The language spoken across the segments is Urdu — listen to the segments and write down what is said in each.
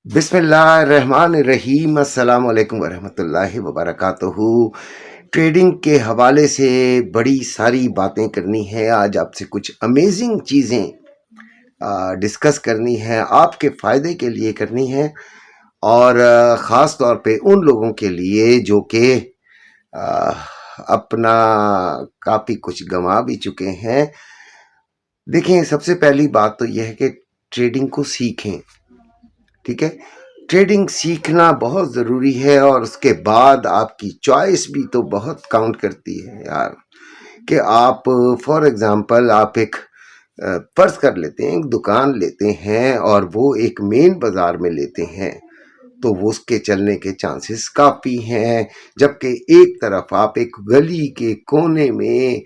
بسم اللہ الرحمن الرحیم، السلام علیکم ورحمۃ اللہ وبرکاتہ۔ ٹریڈنگ کے حوالے سے بڑی ساری باتیں کرنی ہے آج، آپ سے کچھ امیزنگ چیزیں ڈسکس کرنی ہے، آپ کے فائدے کے لیے کرنی ہے، اور خاص طور پہ ان لوگوں کے لیے جو کہ اپنا کافی کچھ گنوا بھی چکے ہیں۔ دیکھیں، سب سے پہلی بات تو یہ ہے کہ ٹریڈنگ کو سیکھیں، ٹھیک ہے؟ ٹریڈنگ سیکھنا بہت ضروری ہے، اور اس کے بعد آپ کی چوائس بھی تو بہت کاؤنٹ کرتی ہے یار، کہ آپ فار ایگزامپل آپ ایک فرض کر لیتے ہیں ایک دکان لیتے ہیں، اور وہ ایک مین بازار میں لیتے ہیں، تو وہ اس کے چلنے کے چانسز کافی ہیں، جبکہ ایک طرف آپ ایک گلی کے کونے میں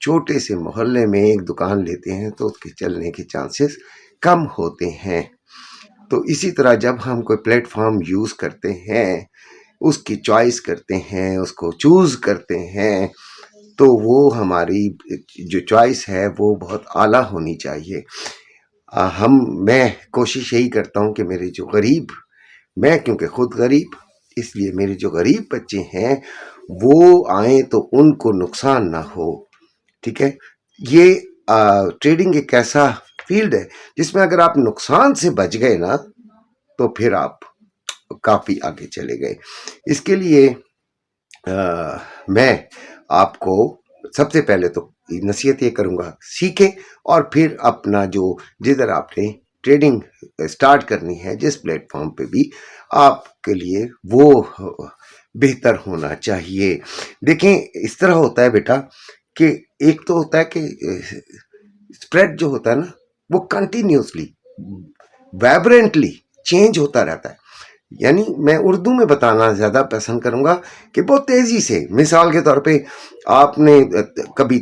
چھوٹے سے محلے میں ایک دکان لیتے ہیں تو اس کے چلنے کے چانسز کم ہوتے ہیں۔ تو اسی طرح جب ہم کوئی پلیٹ فارم یوز کرتے ہیں، اس کی چوائس کرتے ہیں، اس کو چوز کرتے ہیں، تو وہ ہماری جو چوائس ہے وہ بہت اعلیٰ ہونی چاہیے۔ میں کوشش یہی کرتا ہوں کہ میرے جو غریب، میں کیونکہ خود غریب، اس لیے میرے جو غریب بچے ہیں وہ آئیں تو ان کو نقصان نہ ہو، ٹھیک ہے؟ یہ ٹریڈنگ ایک ایسا فیلڈ ہے جس میں اگر آپ نقصان سے بچ گئے نا تو پھر آپ کافی آگے چلے گئے۔ اس کے لیے میں آپ کو سب سے پہلے تو نصیحت یہ کروں گا، سیکھیں، اور پھر اپنا جو جدھر آپ نے ٹریڈنگ سٹارٹ کرنی ہے، جس پلیٹ فارم پہ بھی، آپ کے لیے وہ بہتر ہونا چاہیے۔ دیکھیں، اس طرح ہوتا ہے بیٹا کہ ایک تو ہوتا ہے کہ اسپریڈ جو ہوتا ہے نا وہ کنٹینیوسلی ویبرنٹلی چینج ہوتا رہتا ہے، یعنی میں اردو میں بتانا زیادہ پسند کروں گا کہ بہت تیزی سے، مثال کے طور پہ آپ نے کبھی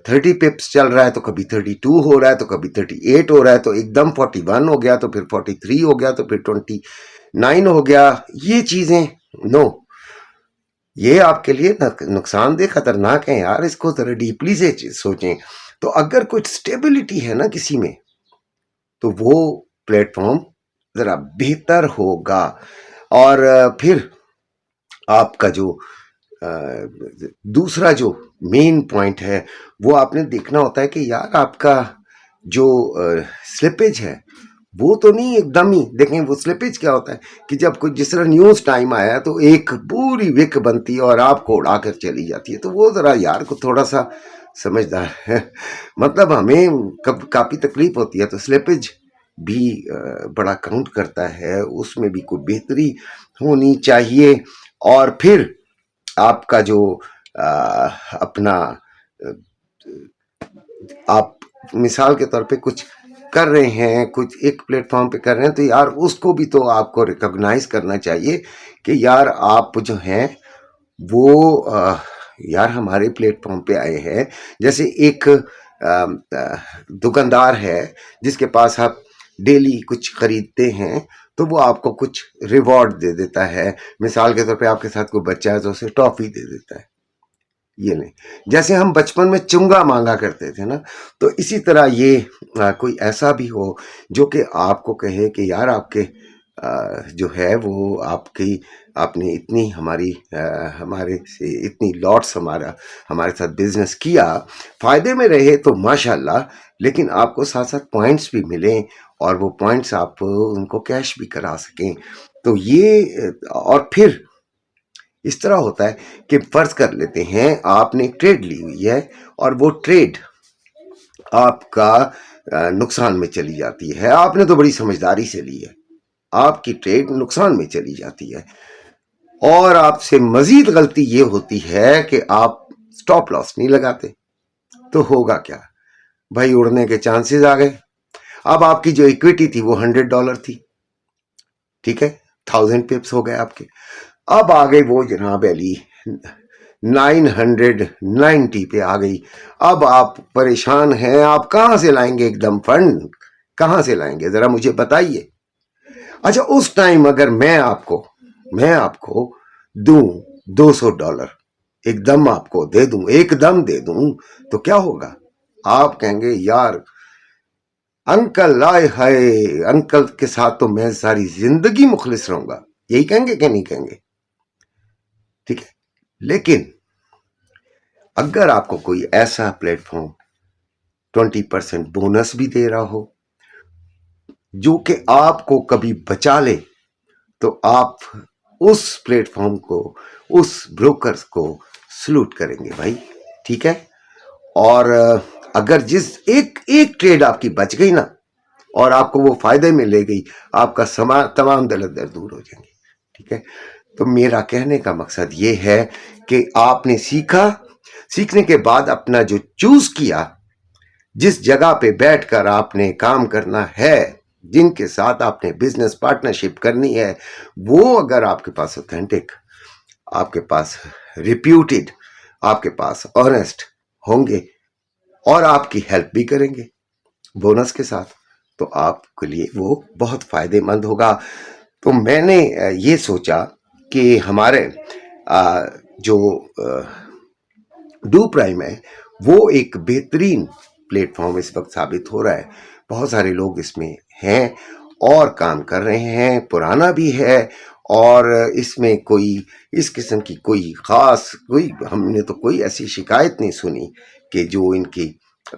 30 پپس چل رہا ہے تو کبھی 32 ہو رہا ہے تو کبھی 38 ہو رہا ہے، تو ایک دم 41 ہو گیا تو پھر 43 ہو گیا تو پھر 29 ہو گیا۔ یہ چیزیں نو، یہ آپ کے لیے نقصان دہ، خطرناک ہے یار، اس کو ذرا ڈیپلی سے سوچیں۔ تو اگر کچھ سٹیبلٹی ہے نا کسی میں، تو وہ پلیٹ فارم ذرا بہتر ہوگا۔ اور پھر آپ کا جو دوسرا جو مین پوائنٹ ہے وہ آپ نے دیکھنا ہوتا ہے کہ یار آپ کا جو سلپیج ہے وہ تو نہیں ایک دم ہی، دیکھیں وہ سلپیج کیا ہوتا ہے کہ جب کوئی جس طرح نیوز ٹائم آیا تو ایک پوری وک بنتی ہے اور آپ کو اڑا کر چلی جاتی ہے، تو وہ ذرا یار کو تھوڑا سا سمجھدار ہے، مطلب ہمیں کافی تکلیف ہوتی ہے، تو سلپیج بھی بڑا کاؤنٹ کرتا ہے، اس میں بھی کوئی بہتری ہونی چاہیے۔ اور پھر آپ کا جو اپنا آپ مثال کے طور پہ کچھ کر رہے ہیں، کچھ ایک پلیٹ فارم پہ کر رہے ہیں، تو یار اس کو بھی تو آپ کو ریکگنائز کرنا چاہیے کہ یار آپ جو ہیں وہ یار ہمارے پلیٹ فارم پہ آئے ہیں۔ جیسے ایک دکاندار ہے جس کے پاس آپ ڈیلی کچھ خریدتے ہیں تو وہ آپ کو کچھ ریوارڈ دے دیتا ہے، مثال کے طور پہ آپ کے ساتھ کوئی بچہ ہے تو اسے ٹافی دے دیتا ہے۔ یہ نہیں، جیسے ہم بچپن میں چنگا مانگا کرتے تھے نا، تو اسی طرح یہ کوئی ایسا بھی ہو جو کہ آپ کو کہے کہ یار آپ کے جو ہے وہ آپ نے اتنی ہمارے سے اتنی لاٹس ہمارے ساتھ بزنس کیا، فائدے میں رہے تو ماشاءاللہ، لیکن آپ کو ساتھ ساتھ پوائنٹس بھی ملیں، اور وہ پوائنٹس آپ ان کو کیش بھی کرا سکیں۔ تو یہ اور پھر اس طرح ہوتا ہے کہ فرض کر لیتے ہیں آپ نے ایک ٹریڈ لی ہوئی ہے، اور وہ ٹریڈ آپ کا نقصان میں چلی جاتی ہے، آپ نے تو بڑی سمجھداری سے لی ہے، آپ کی ٹریڈ نقصان میں چلی جاتی ہے، اور آپ سے مزید غلطی یہ ہوتی ہے کہ آپ سٹاپ لاس نہیں لگاتے، تو ہوگا کیا بھائی؟ اڑنے کے چانسز آ گئے۔ اب آپ کی جو ایکویٹی تھی وہ $100 تھی، ٹھیک ہے، 1000 پپس ہو گئے آپ کے، اب آ گئی وہ جناب علی 990 پہ آ گئی۔ اب آپ پریشان ہیں، آپ کہاں سے لائیں گے ایک دم فنڈ، کہاں سے لائیں گے ذرا مجھے بتائیے۔ اچھا، اس ٹائم اگر میں آپ کو دوں $200، ایک دم آپ کو ایک دم دے دوں، تو کیا ہوگا؟ آپ کہیں گے یار انکل آئے ہائے انکل کے ساتھ تو میں ساری زندگی مخلص رہوں گا، یہی کہیں گے کہ نہیں کہیں گے؟ ٹھیک ہے، لیکن اگر آپ کو کوئی ایسا پلیٹ فارم 20% بونس بھی دے رہا ہو جو کہ آپ کو کبھی بچا لے، تو آپ اس پلیٹ فارم کو، اس بروکرز کو سلوٹ کریں گے بھائی، ٹھیک ہے؟ اور اگر جس ایک ٹریڈ آپ کی بچ گئی نا اور آپ کو وہ فائدے میں لے گئی، آپ کا تمام دلت در دور ہو جائیں گے، ٹھیک ہے؟ تو میرا کہنے کا مقصد یہ ہے کہ آپ نے سیکھنے کے بعد اپنا جو چوز کیا، جس جگہ پہ بیٹھ کر آپ نے کام کرنا ہے، جن کے ساتھ آپ نے بزنس پارٹنرشپ کرنی ہے، وہ اگر آپ کے پاس اوتھینٹک، آپ کے پاس ریپیوٹیڈ، آپ کے پاس آنیسٹ ہوں گے اور آپ کی ہیلپ بھی کریں گے بونس کے ساتھ، تو آپ کے لیے وہ بہت فائدے مند ہوگا۔ تو میں نے یہ سوچا کہ ہمارے جو ڈو پرائم ہے وہ ایک بہترین پلیٹ فارم اس وقت ثابت ہو رہا ہے، بہت سارے لوگ اس میں ہیں اور کام کر رہے ہیں، پرانا بھی ہے، اور اس میں کوئی اس قسم کی کوئی خاص ہم نے تو کوئی ایسی شکایت نہیں سنی کہ جو ان کی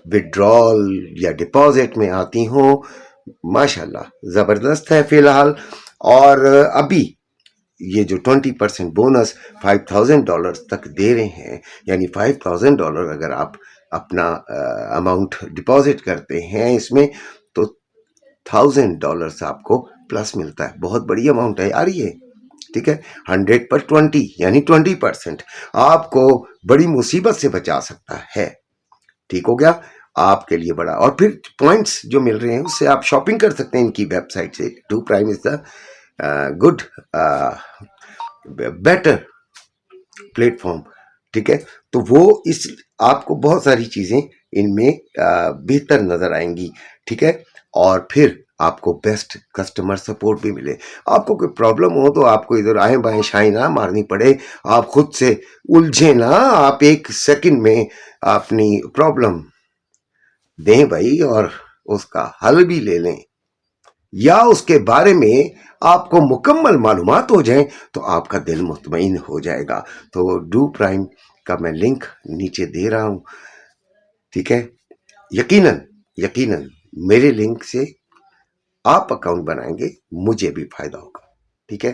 وڈرال یا ڈپازٹ میں آتی ہوں۔ ماشاءاللہ زبردست ہے فی الحال۔ اور ابھی یہ جو 20% بونس $5,000 تک دے رہے ہیں، یعنی $5,000 اگر آپ اپنا اماؤنٹ ڈپازٹ کرتے ہیں اس میں، تو $1,000 آپ کو پلس ملتا ہے۔ بہت بڑی اماؤنٹ ہے یار یہ، ٹھیک ہے؟ 100 پر 20 یعنی 20% آپ کو بڑی مصیبت سے بچا سکتا ہے، ٹھیک ہو گیا؟ آپ کے لیے بڑا، اور پھر پوائنٹس جو مل رہے ہیں اس سے آپ شاپنگ کر سکتے ہیں ان کی ویب سائٹ سے۔ Do prime is the good better plate form, ٹھیک ہے؟ تو وہ اس آپ کو بہت ساری چیزیں ان میں بہتر نظر آئیں گی، ٹھیک ہے؟ اور پھر آپ کو بیسٹ کسٹمر سپورٹ بھی ملے۔ آپ کو کوئی پرابلم ہو تو آپ کو ادھر آئیں بائیں شائیں نہ مارنی پڑے، آپ خود سے الجھیں نہ، آپ 1 سیکنڈ میں اپنی پرابلم دیں بھائی اور اس کا حل بھی لے لیں، یا اس کے بارے میں آپ کو مکمل معلومات ہو جائیں تو آپ کا دل مطمئن ہو جائے گا۔ تو ڈو پرائم کا میں لنک نیچے دے رہا ہوں، ٹھیک ہے؟ یقیناً میرے لنک سے آپ اکاؤنٹ بنائیں گے، مجھے بھی فائدہ ہوگا، ٹھیک ہے؟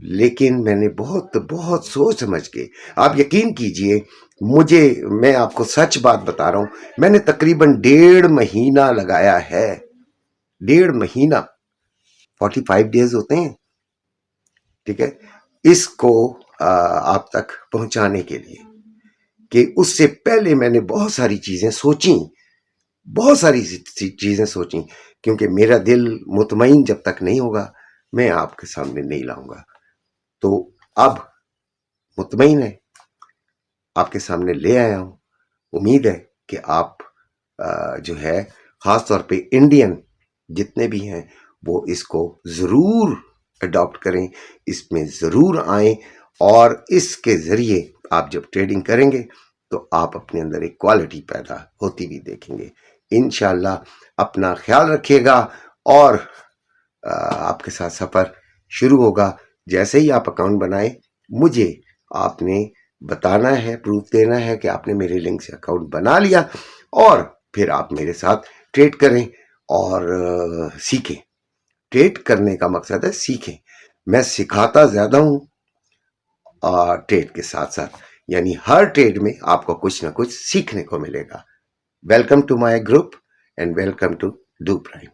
لیکن میں نے بہت سوچ سمجھ کے، آپ یقین کیجئے میں آپ کو سچ بات بتا رہا ہوں، میں نے تقریباً 1.5 مہینہ لگایا ہے، 1.5 مہینہ، 45 ڈیز ہوتے ہیں، ٹھیک ہے؟ اس کو آپ تک پہنچانے کے لیے، کہ اس سے پہلے میں نے بہت ساری چیزیں سوچیں، کیونکہ میرا دل مطمئن جب تک نہیں ہوگا میں آپ کے سامنے نہیں لاؤں گا۔ تو اب مطمئن ہے، آپ کے سامنے لے آیا ہوں۔ امید ہے کہ آپ جو ہے خاص طور پہ انڈین جتنے بھی ہیں وہ اس کو ضرور اڈاپٹ کریں، اس میں ضرور آئیں، اور اس کے ذریعے آپ جب ٹریڈنگ کریں گے تو آپ اپنے اندر ایک کوالٹی پیدا ہوتی بھی دیکھیں گے انشاءاللہ۔ اپنا خیال رکھیے گا، اور آپ کے ساتھ سفر شروع ہوگا۔ جیسے ہی آپ اکاؤنٹ بنائیں، مجھے آپ نے بتانا ہے، پروف دینا ہے کہ آپ نے میرے لنک سے اکاؤنٹ بنا لیا، اور پھر آپ میرے ساتھ ٹریڈ کریں اور سیکھیں۔ ٹریڈ کرنے کا مقصد ہے سیکھیں، میں سکھاتا زیادہ ہوں ٹریڈ کے ساتھ ساتھ، یعنی ہر ٹریڈ میں آپ کو کچھ نہ کچھ سیکھنے کو ملے گا۔ Welcome to my group and welcome to do prime.